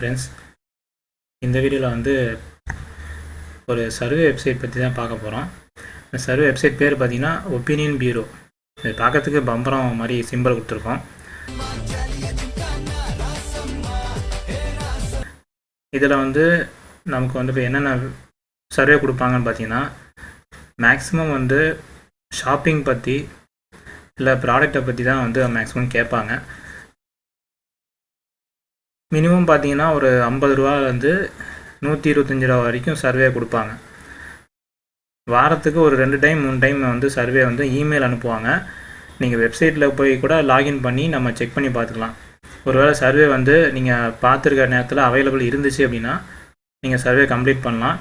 Friends, இந்த வீடியோவில் வந்து ஒரு சர்வே வெப்சைட் பற்றி தான் பார்க்க போகிறோம். இந்த சர்வே வெப்சைட் பேர் பார்த்திங்கன்னா ஒப்பீனியன் பியூரோ. இது பார்க்கறதுக்கு பம்பரம் மாதிரி சிம்பிள் கொடுத்துருக்கோம். இதில் வந்து நமக்கு வந்து இப்போ என்னென்ன சர்வே கொடுப்பாங்கன்னு பார்த்தீங்கன்னா, மேக்ஸிமம் வந்து ஷாப்பிங் பற்றி இல்லை ப்ராடக்டை பற்றி தான் வந்து மேக்ஸிமம் கேட்பாங்க. மினிமம் பார்த்தீங்கன்னா ஒரு 50 ரூபாலேருந்து 125 ரூபா வரைக்கும் சர்வே கொடுப்பாங்க. வாரத்துக்கு ஒரு 2 டைம் 3 டைம் வந்து சர்வே வந்து இமெயில் அனுப்புவாங்க. நீங்கள் வெப்சைட்டில் போய் கூட லாகின் பண்ணி நம்ம செக் பண்ணி பார்த்துக்கலாம். ஒருவேளை சர்வே வந்து நீங்கள் பார்த்துருக்க நேரத்தில் அவைலபிள் இருந்துச்சு அப்படின்னா நீங்கள் சர்வே கம்ப்ளீட் பண்ணலாம்.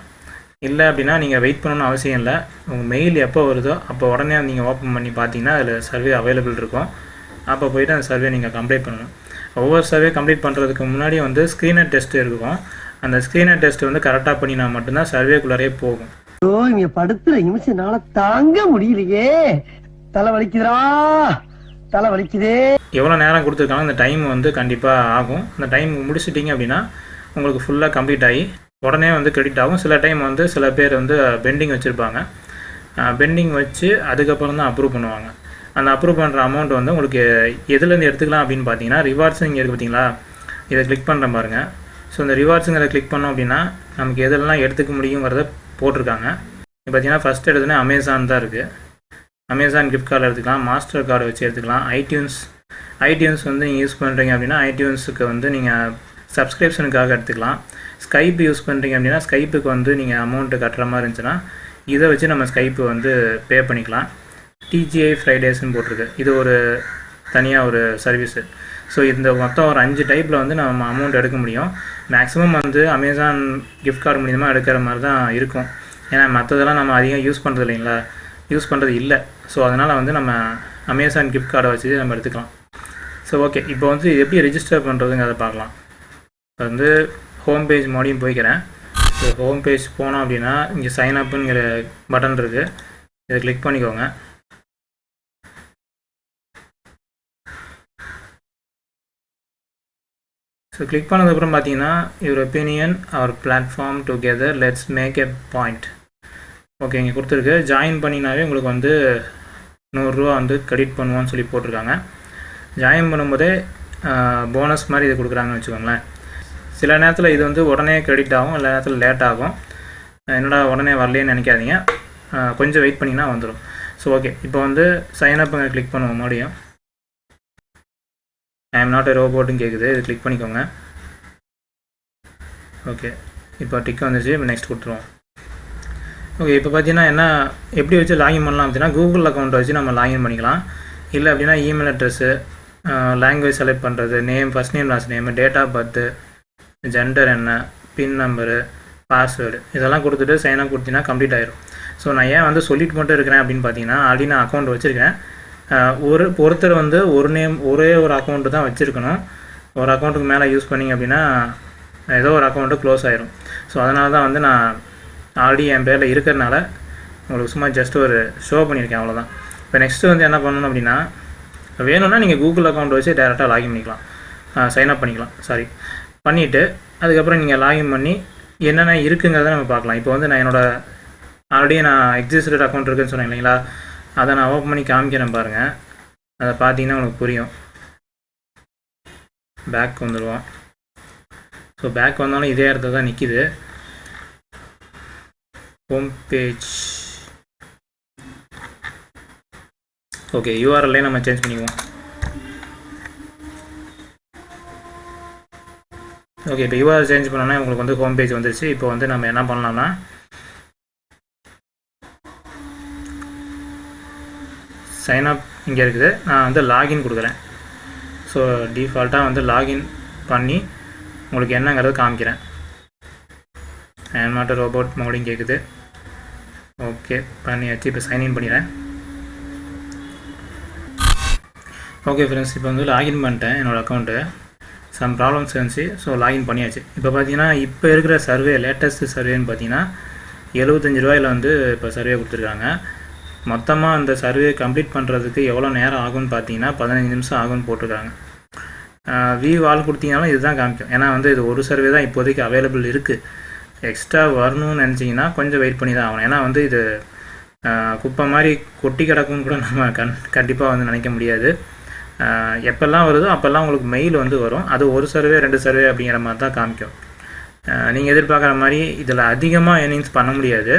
இல்லை அப்படின்னா நீங்கள் வெயிட் பண்ணணும்னு அவசியம் இல்லை. உங்கள் மெயில் எப்போ வருதோ அப்போ உடனே நீங்கள் ஓப்பன் பண்ணி பார்த்தீங்கன்னா அதில் சர்வே அவைலபிள் இருக்கும். அப்போ போய்ட்டு அந்த சர்வே நீங்கள் கம்ப்ளீட் பண்ணணும். ஒவ்வொரு சர்வே கம்ப்ளீட் பண்ணுறதுக்கு முன்னாடி வந்து ஸ்க்ரீனர் டெஸ்ட் இருக்கும். அந்த ஸ்க்ரீனர் டெஸ்ட் வந்து கரெக்டாக பண்ணினா மட்டும்தான் சர்வேக்குள்ளரே போகும். இங்க படுத்துற நிமிஷம்னால தாங்க முடியலையே, தலை வலிக்குதுடா, தலை வலிக்குதே. எவ்வளோ நேரம் கொடுத்துருக்காங்க அந்த டைம் வந்து கண்டிப்பாக ஆகும். அந்த டைம் முடிச்சிட்டிங்க அப்படின்னா உங்களுக்கு ஃபுல்லாக கம்ப்ளீட் ஆகி உடனே வந்து கிரெடிட் ஆகும். சில டைம் வந்து சில பேர் வந்து பெண்டிங் வச்சுருப்பாங்க. பெண்டிங் வச்சு அதுக்கப்புறம் தான் அப்ரூவ் பண்ணுவாங்க. அந்த அப்ரூவ் பண்ணுற அமௌண்ட் வந்து உங்களுக்கு எதுலேருந்து எடுத்துக்கலாம் அப்படின்னு பார்த்தீங்கன்னா, ரிவார்ட்ஸ் இங்கே இருக்குது பார்த்தீங்களா, இதை கிளிக் பண்ணுற பாருங்கள். ஸோ இந்த ரிவார்ட்ஸுங்கிறத கிளிக் பண்ணோம் அப்படின்னா நமக்கு எதெல்லாம் எடுத்துக்க முடியுங்கிறத போட்டிருக்காங்க. இப்போ பார்த்தீங்கன்னா ஃபஸ்ட் எடுத்துனா அமேசான் தான் இருக்குது. அமேசான் கிஃப்ட் கார்டு எடுத்துக்கலாம், மாஸ்டர் கார்டு வச்சு எடுத்துக்கலாம். ஐடியூன்ஸ் வந்து நீங்கள் யூஸ் பண்ணுறீங்க அப்படின்னா ஐடியூன்ஸுக்கு வந்து நீங்கள் சப்ஸ்கிரிப்ஷனுக்காக எடுத்துக்கலாம். ஸ்கைப் யூஸ் பண்ணுறீங்க அப்படின்னா ஸ்கைப்புக்கு வந்து நீங்கள் அமௌண்ட்டு கட்டுற மாதிரி இருந்துச்சுன்னா இதை வச்சு நம்ம ஸ்கைப்பு வந்து பே பண்ணிக்கலாம். டிஜிஐ ஃப்ரைடேஸ்ன்னு போட்டிருக்கு. இது ஒரு தனியாக ஒரு சர்வீஸு. ஸோ இந்த மொத்தம் ஒரு 5 டைப்பில் வந்து நம்ம அமௌண்ட் எடுக்க முடியும். மேக்ஸிமம் வந்து அமேசான் கிஃப்ட் கார்டு மூலியமாக எடுக்கிற மாதிரி தான் இருக்கும். ஏன்னா மற்றதெல்லாம் நம்ம அதிகம் யூஸ் பண்ணுறது இல்லைங்களா, யூஸ் பண்ணுறது இல்லை. ஸோ அதனால் வந்து நம்ம அமேசான் கிஃப்ட் கார்டை வச்சு நம்ம எடுத்துக்கலாம். ஸோ ஓகே, இப்போ வந்து எப்படி ரெஜிஸ்டர் பண்ணுறதுங்கிறத பார்க்கலாம். இப்போ வந்து ஹோம் பேஜ் மறுபடியும் போய்க்கிறேன். ஸோ ஹோம் பேஜ் போனோம் அப்படின்னா இங்கே சைன் அப்புங்கிற பட்டன் இருக்குது. இதை கிளிக் பண்ணிக்கோங்க. ஸோ கிளிக் பண்ணதுக்கப்புறம் பார்த்தீங்கன்னா your opinion our platform together let's make a point. Okay, இங்கே கொடுத்துருக்கு. ஜாயின் பண்ணினாவே உங்களுக்கு வந்து 100 ரூபா வந்து கிரெடிட் பண்ணுவோன்னு சொல்லி போட்டிருக்காங்க. ஜாயின் பண்ணும்போதே போனஸ் மாதிரி இது கொடுக்குறாங்கன்னு வச்சுக்கோங்களேன். சில நேரத்தில் இது வந்து உடனே கிரெடிட் ஆகும், சில நேரத்தில் லேட் ஆகும். என்னடா உடனே வரலேன்னு நினைக்காதீங்க, கொஞ்சம் வெயிட் பண்ணிங்கன்னா வந்துடும். ஸோ ஓகே, இப்போ வந்து சைன் அப்புங்க கிளிக் பண்ணுவோம். மறுபடியும் ஐ எம் நாட் எ ரோபோட்னு கேட்குது. இது கிளிக் பண்ணிக்கோங்க. ஓகே, இப்போ டிக் வந்துச்சு. இப்போ நெக்ஸ்ட் கொடுத்துருவோம். ஓகே, இப்போ பார்த்தீங்கன்னா என்ன எப்படி வச்சு லாகின் பண்ணலாம் அப்படின்னா, கூகுள் அக்கௌண்ட்டை வச்சு நம்ம லாகின் பண்ணிக்கலாம். இல்லை அப்படின்னா இமெயில் அட்ரெஸ்ஸு, லாங்குவேஜ் செலக்ட் பண்ணுறது, name, first name last name, date of birth, gender என்ன, பின் நம்பரு, பாஸ்வேர்டு இதெல்லாம் கொடுத்துட்டு சைன் அப் கொடுத்தீங்கன்னா கம்ப்ளீட் ஆயிடும். ஸோ நான் ஏன் வந்து சொல்லிட்டு மட்டும் இருக்கிறேன் அப்படின்னு பார்த்தீங்கன்னா, ஆல்ரெடி நான் அக்கௌண்ட் வச்சுருக்கேன். ஒருத்தர் வந்து ஒரே ஒரு அக்கௌண்ட்டு தான் வச்சுருக்கணும். ஒரு அக்கௌண்ட்டுக்கு மேலே யூஸ் பண்ணிங்க அப்படின்னா ஏதோ ஒரு அக்கௌண்ட்டு க்ளோஸ் ஆயிரும். ஸோ அதனால தான் வந்து நான் ஆல்ரெடி என் பேரில் இருக்கிறனால உங்களுக்கு சும்மா ஜஸ்ட் ஒரு ஷோ பண்ணியிருக்கேன், அவ்வளோதான். இப்போ நெக்ஸ்ட்டு வந்து என்ன பண்ணணும் அப்படின்னா, வேணும்னா நீங்கள் கூகுள் அக்கௌண்ட் வச்சு டேரெக்டாக லாகின் பண்ணிக்கலாம், சைன் அப் பண்ணிக்கலாம் பண்ணிவிட்டு அதுக்கப்புறம் நீங்கள் லாகின் பண்ணி என்னென்ன இருக்குங்கிறத நம்ம பார்க்கலாம். இப்போ வந்து நான் ஆல்ரெடி நான் எக்ஸிஸ்டட் அக்கௌண்ட் இருக்குதுன்னு சொன்னேன் இல்லைங்களா, அதை நான் ஓப்பன் பண்ணி காமிக்கிறேன் பாருங்கள். அதை பார்த்தீங்கன்னா உங்களுக்கு புரியும். பேக் வந்துடுவோம். ஸோ பேக் வந்தாலும் இதே இடத்துல தான் நிற்கிது. Home page. ஓகே, யூஆர்எல்லே நம்ம சேஞ்ச் பண்ணிக்குவோம். ஓகே, இப்போ யூஆர்எல் சேஞ்ச் பண்ணோன்னா உங்களுக்கு வந்து ஹோம் பேஜ் வந்துருச்சு. இப்போ வந்து நம்ம என்ன பண்ணலாம்னா, சைன் அப் இங்கே இருக்குது. நான் வந்து லாகின் கொடுக்குறேன். ஸோ டிஃபால்ட்டாக வந்து லாகின் பண்ணி உங்களுக்கு என்னங்கிறது காமிக்கிறேன். I am not a robot மறுபடியும் கேட்குது. ஓகே, பண்ணியாச்சு. இப்போ சைன்இன் பண்ணிடுறேன். ஓகே ஃப்ரெண்ட்ஸ், இப்போ வந்து லாகின் பண்ணிட்டேன் என்னோடய அக்கௌண்ட்டு. சம் ப்ராப்ளம்ஸ் இருந்துச்சு. ஸோ லாகின் பண்ணியாச்சு. இப்போ பார்த்தீங்கன்னா இப்போ இருக்கிற சர்வே லேட்டஸ்ட் சர்வேன்னு பார்த்தீங்கன்னா 75 ரூபாயில் வந்து இப்போ சர்வே கொடுத்துருக்காங்க. மொத்தமாக அந்த சர்வே கம்ப்ளீட் பண்ணுறதுக்கு எவ்வளோ நேரம் ஆகும்னு பார்த்தீங்கன்னா 15 நிமிஷம் ஆகும்னு போட்டிருக்காங்க. வியூ ஆல் கொடுத்தீங்கனாலும் இதுதான் காமிக்கும். ஏன்னா வந்து இது ஒரு சர்வே தான் இப்போதைக்கு அவைலபிள் இருக்குது. எக்ஸ்ட்ரா வரணும்னு நினச்சிங்கன்னா கொஞ்சம் வெயிட் பண்ணி தான் ஆகணும். ஏன்னா வந்து இது குப்பை மாதிரி கொட்டி கிடக்கும்னு கூட நம்ம கண்டிப்பாக வந்து நினைக்க முடியாது. எப்போல்லாம் வருதோ அப்போல்லாம் உங்களுக்கு மெயில் வந்து வரும். அது ஒரு சர்வே 2 சர்வே அப்படிங்கிற மாதிரி தான் காமிக்கும். நீங்கள் எதிர்பார்க்குற மாதிரி இதில் அதிகமாக ஏர்னிங்ஸ் பண்ண முடியாது.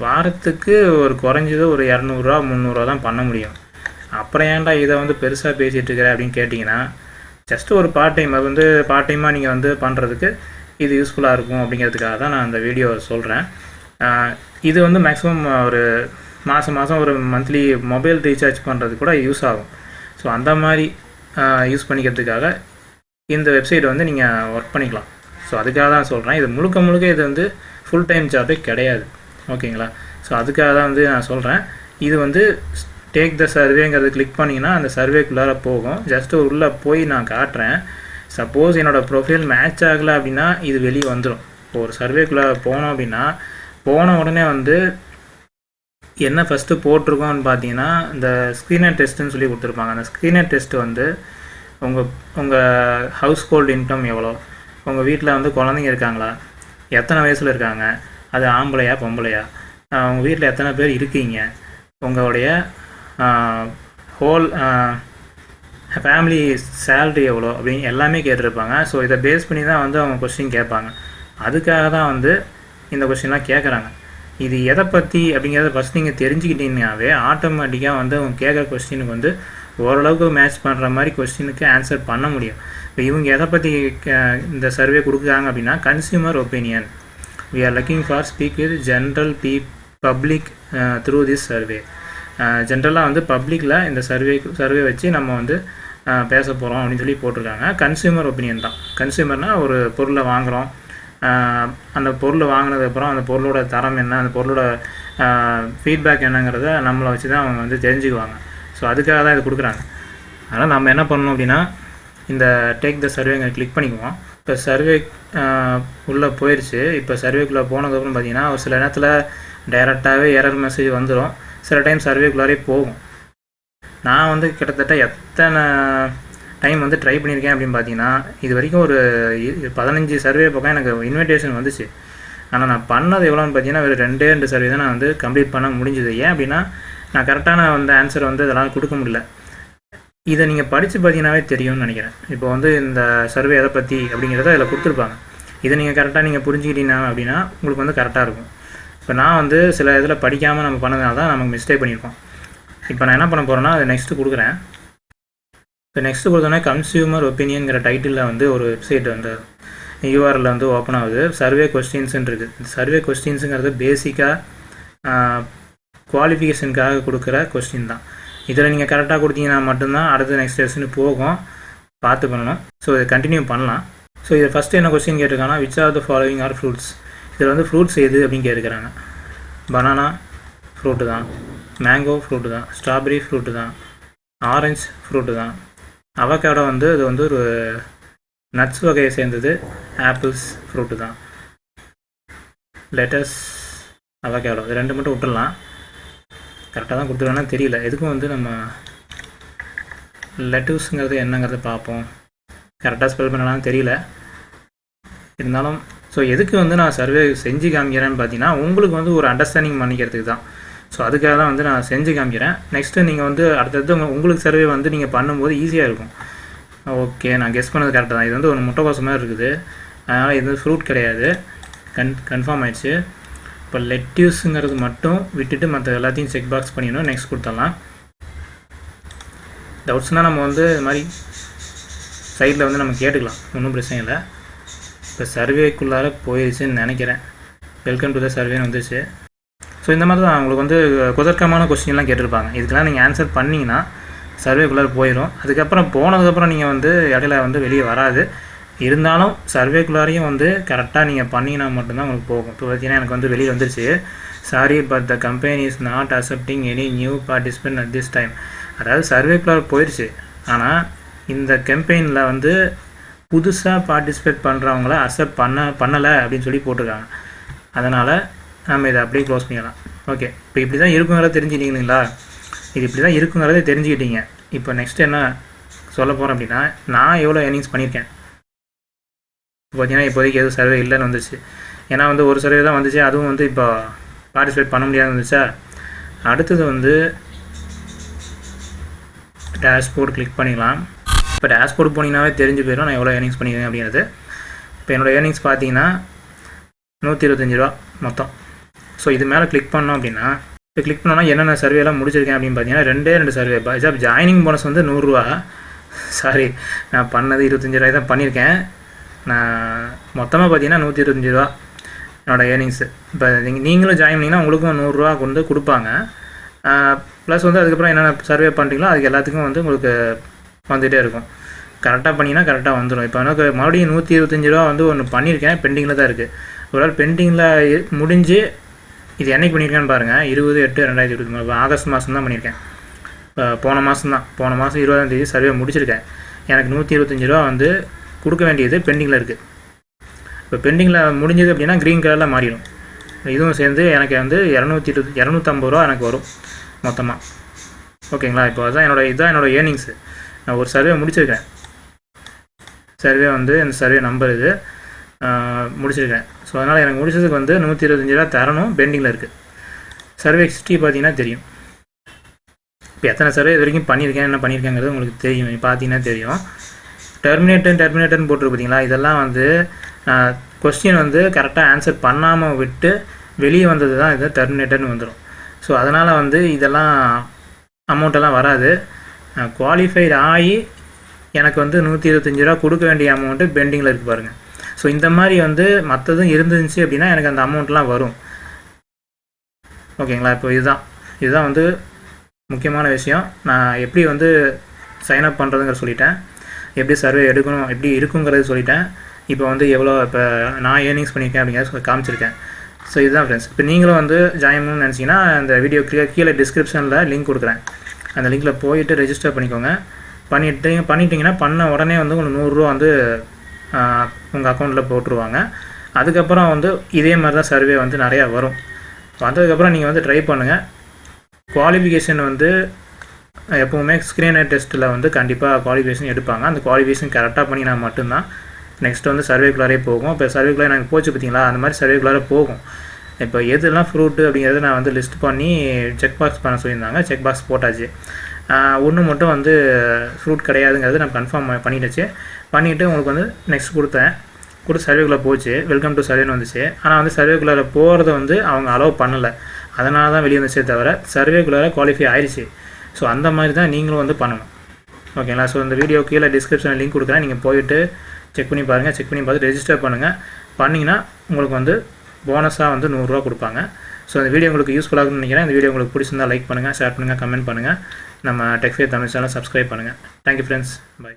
வாரத்துக்கு ஒரு குறைஞ்சது ஒரு 200 300 தான் பண்ண முடியும். அப்புறம் ஏன்டா இதை வந்து பெருசாக பேசிகிட்டு இருக்கிற அப்படின்னு கேட்டிங்கன்னா, ஜஸ்ட் ஒரு பார்ட் டைம், அது வந்து பார்ட் டைமாக நீங்கள் வந்து பண்ணுறதுக்கு இது யூஸ்ஃபுல்லாக இருக்கும் அப்படிங்கிறதுக்காக தான் நான் அந்த வீடியோ சொல்கிறேன். இது வந்து மேக்ஸிமம் ஒரு மாதம் ஒரு மந்த்லி மொபைல் ரீசார்ஜ் பண்ணுறது கூட யூஸ் ஆகும். ஸோ அந்த மாதிரி யூஸ் பண்ணிக்கிறதுக்காக இந்த வெப்சைட் வந்து நீங்கள் ஒர்க் பண்ணிக்கலாம். ஸோ அதுக்காக தான் சொல்கிறேன். இது முழுக்க இது வந்து ஃபுல் டைம் ஜாபே கிடையாது. ஓகேங்களா? ஸோ அதுக்காக தான் வந்து நான் சொல்கிறேன். இது வந்து டேக் த சர்வேங்கிறது கிளிக் பண்ணிங்கன்னா அந்த சர்வேக்குள்ளார போகும். ஜஸ்ட்டு உள்ளே போய் நான் காட்டுறேன். சப்போஸ் என்னோடய ப்ரொஃபைல் மேட்ச் ஆகலை அப்படின்னா இது வெளியே வந்துடும். இப்போ ஒரு சர்வேக்குள்ளே போனோம் அப்படின்னா போன உடனே வந்து என்ன ஃபஸ்ட்டு போட்டிருக்கோன்னு பார்த்தீங்கன்னா, இந்த ஸ்க்ரீனர் டெஸ்ட்டுன்னு சொல்லி கொடுத்துருப்பாங்க. அந்த ஸ்க்ரீனர் டெஸ்ட்டு வந்து உங்கள் ஹவுஸ் ஹோல்டு இன்கம் எவ்வளோ, உங்கள் வீட்டில் வந்து குழந்தைங்க இருக்காங்களா, எத்தனை வயசில் இருக்காங்க, அது ஆம்பளையா பொம்பளையா, உங்கள் வீட்டில் எத்தனை பேர் இருக்கீங்க, உங்களுடைய ஹோல் ஃபேமிலி சேல்ரி எவ்வளோ அப்படின்னு எல்லாமே கேட்டிருப்பாங்க. ஸோ இதை பேஸ் பண்ணி தான் வந்து அவங்க கொஸ்டின் கேட்பாங்க. அதுக்காக தான் வந்து இந்த கொஸ்டின்லாம் கேட்குறாங்க. இது எதை பற்றி அப்படிங்கிறத ஃபஸ்ட் நீங்கள் தெரிஞ்சுக்கிட்டீங்கன்னாவே ஆட்டோமேட்டிக்காக வந்து அவங்க கேட்குற கொஸ்டினுக்கு வந்து ஓரளவுக்கு மேட்ச் பண்ணுற மாதிரி கொஸ்டினுக்கு ஆன்சர் பண்ண முடியும். இப்போ இவங்க எதை பற்றி இந்த சர்வே கொடுக்குறாங்க அப்படின்னா, consumer opinion, we are looking for speak with general public through this survey. ஜென்ரலாக வந்து பப்ளிக்கில் இந்த சர்வே வச்சு நம்ம வந்து பேச போகிறோம் அப்படின்னு சொல்லி போட்டிருக்காங்க. கன்சியூமர் ஒப்பீனியன் தான். கன்சியூமர்னால் ஒரு பொருளை வாங்குகிறோம், அந்த பொருள் வாங்கினதுக்கப்புறம் அந்த பொருளோட தரம் என்ன, அந்த பொருளோட ஃபீட்பேக் என்னங்கிறத நம்மளை வச்சு தான் அவங்க வந்து தெரிஞ்சுக்குவாங்க. ஸோ அதுக்காக தான் இது கொடுக்குறாங்க. அதனால் நம்ம என்ன பண்ணணும் அப்படின்னா, இந்த டேக் த சர்வேங்க கிளிக் பண்ணிக்குவோம். இப்போ சர்வே உள்ளே போயிடுச்சு. இப்போ சர்வேக்குள்ளே போனதுக்கப்புறம் பார்த்தீங்கன்னா ஒரு சில நேரத்தில் டைரெக்டாகவே எரர் மெசேஜ் வந்துடும். சில டைம் சர்வேக்குள்ளாரே போகும். நான் வந்து கிட்டத்தட்ட எத்தனை டைம் வந்து ட்ரை பண்ணியிருக்கேன் அப்படின்னு பார்த்தீங்கன்னா, இது வரைக்கும் ஒரு 15 சர்வே பக்கம் எனக்கு இன்விடேஷன் வந்துச்சு. ஆனால் நான் பண்ணது எவ்வளோன்னு பார்த்தீங்கன்னா ஒரு 2 சர்வே தான் நான் வந்து கம்ப்ளீட் பண்ண முடிஞ்சுது. ஏன் அப்படின்னா நான் கரெக்டான வந்து ஆன்சர் வந்து இதெல்லாம் கொடுக்க முடியல. இதை நீங்கள் படித்து பார்த்தீங்கன்னாவே தெரியும்னு நினைக்கிறேன். இப்போ வந்து இந்த சர்வே எதை பற்றி அப்படிங்கிறத இதில் கொடுத்துருப்பாங்க. இதை நீங்கள் கரெக்டாக நீங்கள் புரிஞ்சுக்கிட்டீங்க அப்படின்னா உங்களுக்கு வந்து கரெக்டாக இருக்கும். இப்போ நான் வந்து சில இதில் படிக்காமல் நம்ம பண்ணதுனால தான் நமக்கு மிஸ்டேக் பண்ணியிருக்கோம். இப்போ நான் என்ன பண்ண போகிறேன்னா அதை நெக்ஸ்ட்டு கொடுக்குறேன். இப்போ நெக்ஸ்ட்டு கொடுத்தோன்னா கன்சியூமர் ஒப்பீனியன்கிற டைட்டிலில் வந்து ஒரு வெப்சைட் வந்து யூஆர்எல் வந்து ஓப்பன் ஆகுது. சர்வே கொஸ்டின்ஸுன்னு இருக்குது. சர்வே கொஸ்டின்ஸுங்கிறது பேசிக்காக குவாலிஃபிகேஷனுக்காக கொடுக்குற கொஸ்டின் தான். இதில் நீங்கள் கரெக்டாக கொடுத்தீங்கன்னா மட்டும்தான் அடுத்த நெக்ஸ்ட் டெஸ்ட்னு போகும். பார்த்து பண்ணணும். ஸோ இதை கண்டினியூ பண்ணலாம். ஸோ இதை ஃபஸ்ட்டு என்ன கொஸ்டின் கேட்டிருக்காங்கன்னா, which are the following are fruits. இதில் வந்து ஃப்ரூட்ஸ் எது அப்படின்னு கேட்குறாங்க. பனானா ஃப்ரூட்டு தான், மேங்கோ ஃப்ரூட்டு தான், ஸ்ட்ராபெரி ஃப்ரூட்டு தான், ஆரஞ்சு ஃப்ரூட்டு தான், அவகேடோ வந்து இது வந்து ஒரு நட்ஸ் வகையை சேர்ந்தது, ஆப்பிள்ஸ் ஃப்ரூட்டு தான், லெட்டஸ், அவகேடோ இது 2 மட்டும் விட்டுடலாம். கரெக்டாக தான் கொடுத்துருக்காங்கன்னா தெரியல. எதுக்கும் வந்து நம்ம லெட்டூஸுங்கிறது என்னங்கிறத பார்ப்போம். கரெக்டாக ஸ்பெல் பண்ணலாம்னு தெரியல. இருந்தாலும் ஸோ எதுக்கு வந்து நான் சர்வே செஞ்சு காமிக்கிறேன்னு பார்த்தீங்கன்னா, உங்களுக்கு வந்து ஒரு அண்டர்ஸ்டாண்டிங் பண்ணிக்கிறதுக்கு தான். ஸோ அதுக்காக தான் வந்து நான் செஞ்சு காமிக்கிறேன். நெக்ஸ்ட்டு நீங்கள் வந்து அடுத்தது உங்களுக்கு சர்வே வந்து நீங்கள் பண்ணும்போது ஈஸியாக இருக்கும். ஓகே, நான் கெஸ் பண்ணது கரெக்டாக தான். இது வந்து ஒரு முட்டைக்கோசு மாதிரி இருக்குது. அதனால் இது ஃப்ரூட் கிடையாது. கன்ஃபார்ம் ஆயிடுச்சு. இப்போ லெட்யூஸுங்கிறது மட்டும் விட்டுட்டு மற்ற எல்லாத்தையும் செக் பாக்ஸ் பண்ணிடணும். நெக்ஸ்ட் கொடுத்துடலாம். டவுட்ஸ்னால் நம்ம வந்து இது மாதிரி சைடில் வந்து நம்ம கேட்டுக்கலாம், ஒன்றும் பிரச்சனை இல்லை. இப்போ சர்வேக்குள்ளார போயிடுச்சுன்னு நினைக்கிறேன். வெல்கம் டு த சர்வேன்னு வந்துச்சு. ஸோ இந்த மாதிரி தான் உங்களுக்கு வந்து குதர்க்கமான கொஸ்டின்லாம் கேட்டிருப்பாங்க. இதுக்கெல்லாம் நீங்கள் ஆன்சர் பண்ணிங்கன்னா சர்வேக்குள்ளார போயிடும். அதுக்கப்புறம் போனதுக்கப்புறம் நீங்கள் வந்து இடையில வந்து வெளியே வராது. இருந்தாலும் சர்வேக்குள்ளாரையும் வந்து கரெக்டாக நீங்கள் பண்ணிங்கன்னா மட்டும்தான் உங்களுக்கு போகும். இப்போ பார்த்தீங்கன்னா எனக்கு வந்து வெளியே வந்துருச்சு, sorry but the company is not accepting any new participant at this time. அதாவது சர்வேக்குள்ளார போயிடுச்சு, ஆனால் இந்த கேம்பெயினில் வந்து புதுசாக பார்ட்டிசிபேட் பண்ணுறவங்கள அக்செப்ட் பண்ணலை அப்படின்னு சொல்லி போட்டிருக்காங்க. அதனால் நம்ம இதை அப்படியே க்ளோஸ் பண்ணிடலாம். ஓகே, இப்போ இப்படி தான் இருக்குங்கிறத தெரிஞ்சுக்கிட்டீங்களா? இது இப்படி தான் இருக்குங்கிறத தெரிஞ்சுக்கிட்டீங்க. இப்போ நெக்ஸ்ட் என்ன சொல்ல போகிறேன் அப்படின்னா, நான் எவ்வளோ ஏர்னிங்ஸ் பண்ணியிருக்கேன் பார்த்தீங்கன்னா, இப்போதைக்கு எதுவும் சர்வே இல்லைன்னு வந்துச்சு. ஏன்னா வந்து ஒரு சர்வே தான் வந்துச்சு, அதுவும் வந்து இப்போ பார்ட்டிசிபேட் பண்ண முடியாது இருந்துச்சா. அடுத்தது வந்து டேஷ்போர்ட் கிளிக் பண்ணிக்கலாம். இப்போ டேஷ்போர்ட் போனீங்கன்னாவே தெரிஞ்சு போயிடும் நான் எவ்வளோ ஏர்னிங்ஸ் பண்ணியிருக்கேன் அப்படிங்கிறது. இப்போ என்னோடய ஏர்னிங்ஸ் பார்த்தீங்கன்னா 125 ரூபா மொத்தம். ஸோ இது மேலே கிளிக் பண்ணோம் அப்படின்னா, இப்போ கிளிக் பண்ணோன்னா என்னென்ன சர்வேலாம் முடிச்சிருக்கேன் அப்படின்னு பார்த்தீங்கன்னா 2 சர்வே. ஜாப் ஜாயினிங் போனஸ் வந்து 100 ரூபா. சாரி, நான் பண்ணது 25 ரூபாய் தான் பண்ணியிருக்கேன். நான் மொத்தமாக பார்த்தீங்கன்னா 125 ரூபா என்னோடய ஏர்னிங்ஸு. இப்போ நீங்களும் ஜாயின் பண்ணிங்கன்னா உங்களுக்கும் 100 ரூபா கொண்டு கொடுப்பாங்க. ப்ளஸ் வந்து அதுக்கப்புறம் என்னென்ன சர்வே பண்ணுறீங்களோ அதுக்கு எல்லாத்துக்கும் வந்து உங்களுக்கு வந்துகிட்டே இருக்கும். கரெக்டாக பண்ணிங்கன்னா கரெக்டாக வந்துடும். இப்போ எனக்கு மறுபடியும் 125 ரூபா வந்து ஒன்று பண்ணியிருக்கேன், பெண்டிங்கில் தான் இருக்குது. ஒரு நாள் பெண்டிங்கில் முடிஞ்சு இது என்றைக்கு பண்ணியிருக்கேன்னு பாருங்கள், 20/8/2023 ஆகஸ்ட் மாதம் தான் பண்ணியிருக்கேன். போன மாதம் 20ஆம் தேதி சர்வே முடிச்சிருக்கேன். எனக்கு 125 ரூபா வந்து கொடுக்க வேண்டியது பெண்டிங்கில் இருக்குது. இப்போ பெண்டிங்கில் முடிஞ்சது அப்படின்னா க்ரீன் கலரில் மாறிடும். இதுவும் சேர்ந்து எனக்கு வந்து 250 ரூபா எனக்கு வரும் மொத்தமாக. ஓகேங்களா? இப்போ இதுதான் என்னோடய ஏர்னிங்ஸு. நான் ஒரு சர்வே முடிச்சிருக்கேன். சர்வே வந்து இந்த சர்வே நம்பர் இது முடிச்சிருக்கேன். ஸோ அதனால் எனக்கு முடிச்சதுக்கு வந்து 125 ரூபா தரணும், பெண்டிங்கில் இருக்குது. சர்வே ஹிஸ்ட்ரி பார்த்தீங்கன்னா தெரியும். இப்போ எத்தனை சர்வே இது வரைக்கும் பண்ணியிருக்கேன், என்ன பண்ணியிருக்கேங்கிறது உங்களுக்கு தெரியும். பார்த்தீங்கன்னா தெரியும். டெர்மினேட்டர்னு போட்டிருக்கு பார்த்தீங்களா, இதெல்லாம் வந்து கொஸ்டின் வந்து கரெக்டாக ஆன்சர் பண்ணாமல் விட்டு வெளியே வந்தது தான் இது டெர்மினேட்டர்னு வந்துடும். ஸோ அதனால் வந்து இதெல்லாம் அமௌண்ட்டெல்லாம் வராது. குவாலிஃபைடு ஆகி எனக்கு வந்து 125 ரூபா கொடுக்க வேண்டிய அமௌண்ட்டு பெண்டிங்கில் இருக்குது பாருங்கள். ஸோ இந்த மாதிரி வந்து மற்றதும் இருந்துச்சு அப்படின்னா எனக்கு அந்த அமௌண்ட்லாம் வரும். ஓகேங்களா? இப்போ இதுதான் வந்து முக்கியமான விஷயம். நான் எப்படி வந்து சைன்அப் பண்ணுறதுங்கிற சொல்லிட்டேன், எப்படி சர்வே எடுக்கணும், எப்படி இருக்குங்கிறது சொல்லிட்டேன். இப்போ வந்து எவ்வளோ இப்போ நான் ஏர்னிங்ஸ் பண்ணியிருக்கேன் அப்படிங்கிறத காமிச்சிருக்கேன். ஸோ இதுதான் ஃப்ரெண்ட்ஸ். இப்போ நீங்களும் வந்து ஜாயின் பண்ணணும்னு நினச்சிங்கன்னா அந்த வீடியோ கீழே டிஸ்கிரிப்ஷனில் லிங்க் கொடுக்குறேன். அந்த லிங்க்கில் போயிட்டு ரெஜிஸ்டர் பண்ணிக்கோங்க. பண்ணிட்டீங்கன்னா பண்ண உடனே வந்து உங்களுக்கு 100 ரூபா வந்து உங்கள் அக்கௌண்ட்டில் போட்டுருவாங்க. அதுக்கப்புறம் வந்து இதே மாதிரி தான் சர்வே வந்து நிறையா வரும். வந்ததுக்கப்புறம் நீங்கள் வந்து ட்ரை பண்ணுங்கள். குவாலிஃபிகேஷன் வந்து எப்போவுமே ஸ்க்ரீனர் டெஸ்ட்டில் வந்து கண்டிப்பாக குவாலிஃபிகேஷன் எடுப்பாங்க. அந்த குவாலிஃபிகேஷன் கரெக்டாக பண்ணினா மட்டும்தான் நெக்ஸ்ட் வந்து சர்வேக்குள்ளாரே போகும். இப்போ சர்வேக்குள்ளார எனக்கு போச்சு பார்த்தீங்களா, அந்த மாதிரி சர்வேக்குள்ளார போகும். இப்போ எதுலாம் ஃப்ரூட்டு அப்படிங்கிறது நான் வந்து லிஸ்ட் பண்ணி செக் பாக்ஸ் பண்ண சொல்லியிருந்தாங்க. செக் பாக்ஸ் போட்டாச்சு. ஒன்று மட்டும் வந்து ஃப்ரூட் கிடையாதுங்கிறது நான் கன்ஃபார்ம் பண்ணிவிட்டு உங்களுக்கு வந்து நெக்ஸ்ட் கொடுத்து சர்வேக்குள்ளே போச்சு. வெல்கம் டு சர்வேன்னு வந்துச்சு. ஆனால் வந்து சர்வேக்குள்ளார போகிறத வந்து அவங்க அலோவ் பண்ணலை. அதனால தான் வெளியே வந்துச்சே தவிர சர்வேக்குள்ளார குவாலிஃபை ஆயிடுச்சு. ஸோ அந்த மாதிரி தான் நீங்களும் வந்து பண்ணணும். ஓகேங்களா? ஸோ இந்த வீடியோ கீழே டிஸ்கிரிப்ஷனில் லிங்க் கொடுக்குறேன். நீங்கள் போயிட்டு செக் பண்ணி பாருங்கள். செக் பண்ணி பார்த்து ரெஜிஸ்டர் பண்ணுங்கள். பண்ணிங்கன்னா உங்களுக்கு வந்து போனஸாக வந்து 100 ரூபா கொடுப்பாங்க. ஸோ இந்த வீடியோ உங்களுக்கு யூஸ்ஃபுல்லாகுன்னு நினைக்கிறேன். இந்த வீடியோ உங்களுக்கு பிடிச்சிருந்தால் லைக் பண்ணுங்கள், ஷேர் பண்ணுங்கள், கமெண்ட் பண்ணுங்கள். நம்ம டெக்ஃபே தமிழ் சேனல் சப்ஸ்கிரைப் பண்ணுங்கள். Thank you friends. பாய்.